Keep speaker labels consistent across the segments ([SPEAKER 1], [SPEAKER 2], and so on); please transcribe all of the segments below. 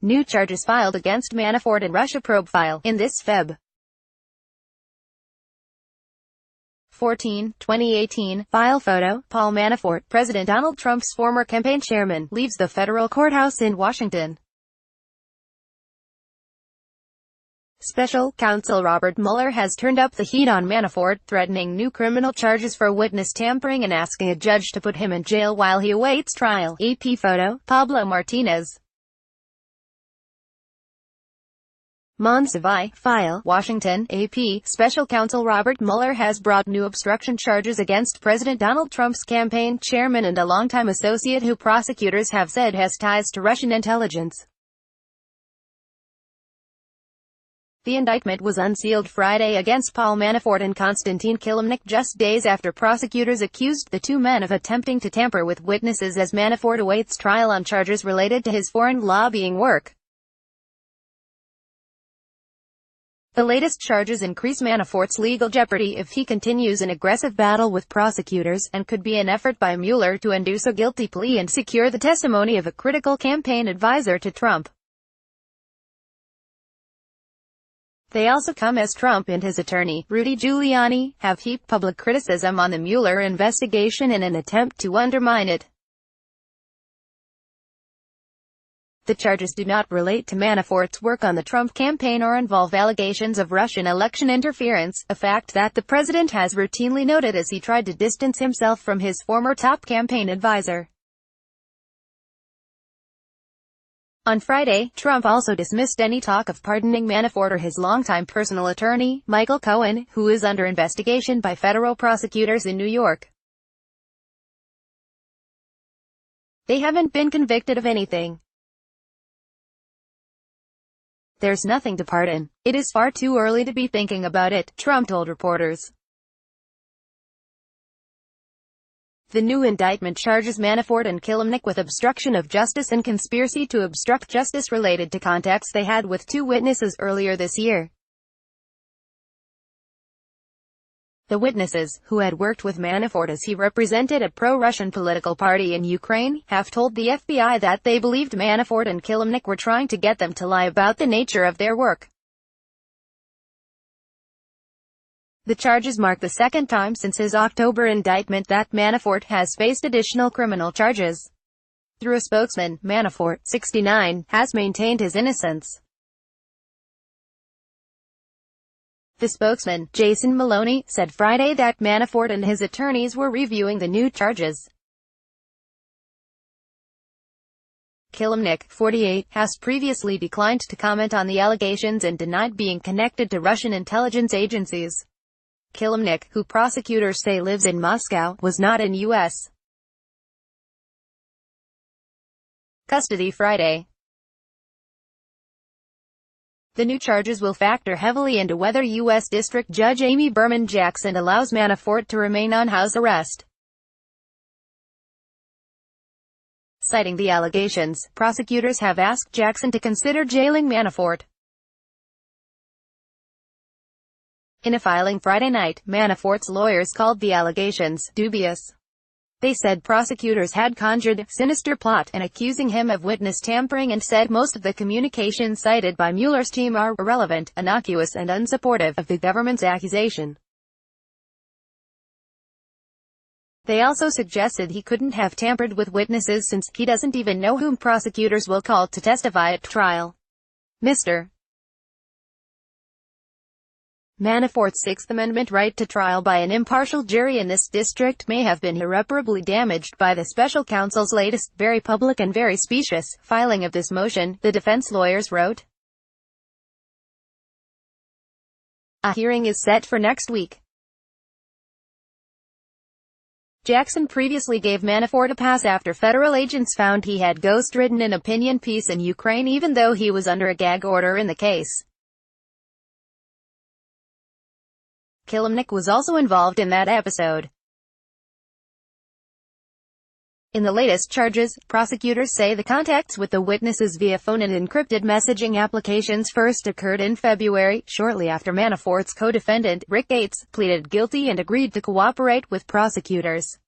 [SPEAKER 1] New charges filed against Manafort in Russia probe file. In this Feb. 14, 2018, file photo, Paul Manafort, President Donald Trump's former campaign chairman, leaves the federal courthouse in Washington. Special counsel Robert Mueller has turned up the heat on Manafort, threatening new criminal charges for witness tampering and asking a judge to put him in jail while he awaits trial. AP photo, Pablo Martinez. Monsiváy, file, Washington, AP, Special Counsel Robert Mueller has brought new obstruction charges against President Donald Trump's campaign chairman and a longtime associate who prosecutors have said has ties to Russian intelligence. The indictment was unsealed Friday against Paul Manafort and Konstantin Kilimnik just days after prosecutors accused the two men of attempting to tamper with witnesses as Manafort awaits trial on charges related to his foreign lobbying work. The latest charges increase Manafort's legal jeopardy if he continues an aggressive battle with prosecutors, and could be an effort by Mueller to induce a guilty plea and secure the testimony of a critical campaign advisor to Trump. They also come as Trump and his attorney, Rudy Giuliani, have heaped public criticism on the Mueller investigation in an attempt to undermine it. The charges do not relate to Manafort's work on the Trump campaign or involve allegations of Russian election interference, a fact that the president has routinely noted as he tried to distance himself from his former top campaign advisor. On Friday, Trump also dismissed any talk of pardoning Manafort or his longtime personal attorney, Michael Cohen, who is under investigation by federal prosecutors in New York. They haven't been convicted of anything. There's nothing to pardon. It is far too early to be thinking about it, Trump told reporters. The new indictment charges Manafort and Kilimnik with obstruction of justice and conspiracy to obstruct justice related to contacts they had with two witnesses earlier this year. The witnesses, who had worked with Manafort as he represented a pro-Russian political party in Ukraine, have told the FBI that they believed Manafort and Kilimnik were trying to get them to lie about the nature of their work. The charges mark the second time since his October indictment that Manafort has faced additional criminal charges. Through a spokesman, Manafort, 69, has maintained his innocence. The spokesman, Jason Maloney, said Friday that Manafort and his attorneys were reviewing the new charges. Kilimnik, 48, has previously declined to comment on the allegations and denied being connected to Russian intelligence agencies. Kilimnik, who prosecutors say lives in Moscow, was not in U.S. custody Friday. The new charges will factor heavily into whether U.S. District Judge Amy Berman Jackson allows Manafort to remain on house arrest. Citing the allegations, prosecutors have asked Jackson to consider jailing Manafort. In a filing Friday night, Manafort's lawyers called the allegations dubious. They said prosecutors had conjured a sinister plot and accusing him of witness tampering, and said most of the communications cited by Mueller's team are irrelevant, innocuous and unsupportive of the government's accusation. They also suggested he couldn't have tampered with witnesses since he doesn't even know whom prosecutors will call to testify at trial. Mr. Manafort's Sixth Amendment right to trial by an impartial jury in this district may have been irreparably damaged by the special counsel's latest, very public and very specious, filing of this motion, the defense lawyers wrote. A hearing is set for next week. Jackson previously gave Manafort a pass after federal agents found he had ghost-written an opinion piece in Ukraine even though he was under a gag order in the case. Kilimnik was also involved in that episode. In the latest charges, prosecutors say the contacts with the witnesses via phone and encrypted messaging applications first occurred in February, shortly after Manafort's co-defendant, Rick Gates, pleaded guilty and agreed to cooperate with prosecutors.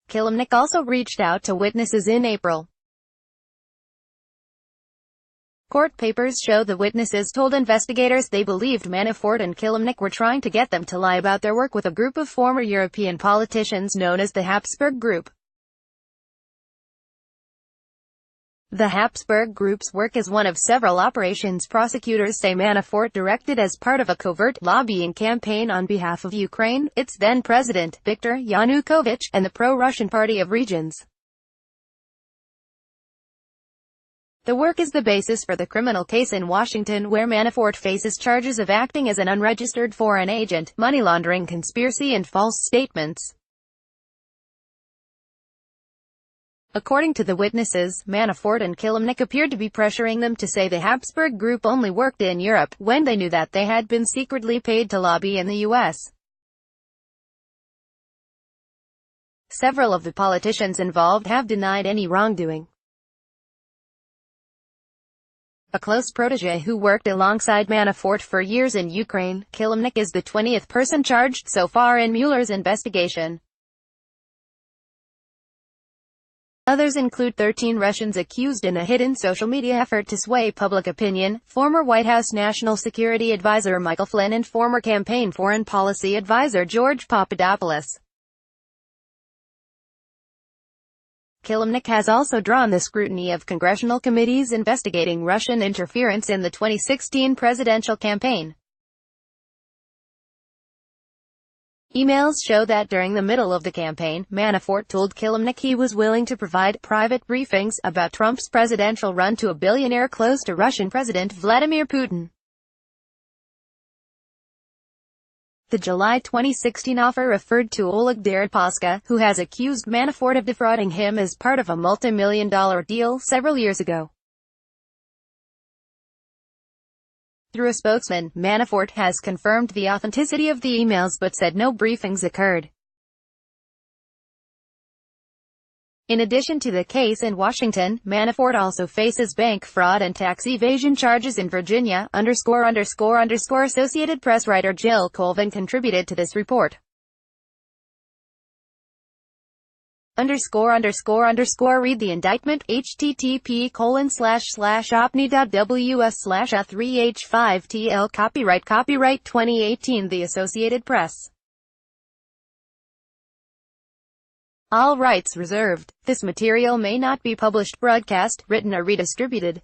[SPEAKER 1] Kilimnik also reached out to witnesses in April. Court papers show the witnesses told investigators they believed Manafort and Kilimnik were trying to get them to lie about their work with a group of former European politicians known as the Habsburg Group. The Habsburg Group's work is one of several operations prosecutors say Manafort directed as part of a covert lobbying campaign on behalf of Ukraine, its then-president, Viktor Yanukovych, and the pro-Russian Party of Regions. The work is the basis for the criminal case in Washington where Manafort faces charges of acting as an unregistered foreign agent, money laundering conspiracy and false statements. According to the witnesses, Manafort and Kilimnik appeared to be pressuring them to say the Habsburg Group only worked in Europe, when they knew that they had been secretly paid to lobby in the U.S. Several of the politicians involved have denied any wrongdoing. A close protégé who worked alongside Manafort for years in Ukraine, Kilimnik is the 20th person charged so far in Mueller's investigation. Others include 13 Russians accused in a hidden social media effort to sway public opinion, former White House National Security Advisor Michael Flynn and former campaign foreign policy advisor George Papadopoulos. Kilimnik has also drawn the scrutiny of congressional committees investigating Russian interference in the 2016 presidential campaign. Emails show that during the middle of the campaign, Manafort told Kilimnik he was willing to provide private briefings about Trump's presidential run to a billionaire close to Russian President Vladimir Putin. The July 2016 offer referred to Oleg Deripaska, who has accused Manafort of defrauding him as part of a multi-million-dollar deal several years ago. Through a spokesman, Manafort has confirmed the authenticity of the emails but said no briefings occurred. In addition to the case in Washington, Manafort also faces bank fraud and tax evasion charges in Virginia. Associated Press writer Jill Colvin contributed to this report. Read the indictment, http://opni.ws/a3h5tl Copyright 2018 The Associated Press. All rights reserved. This material may not be published, broadcast, written or redistributed.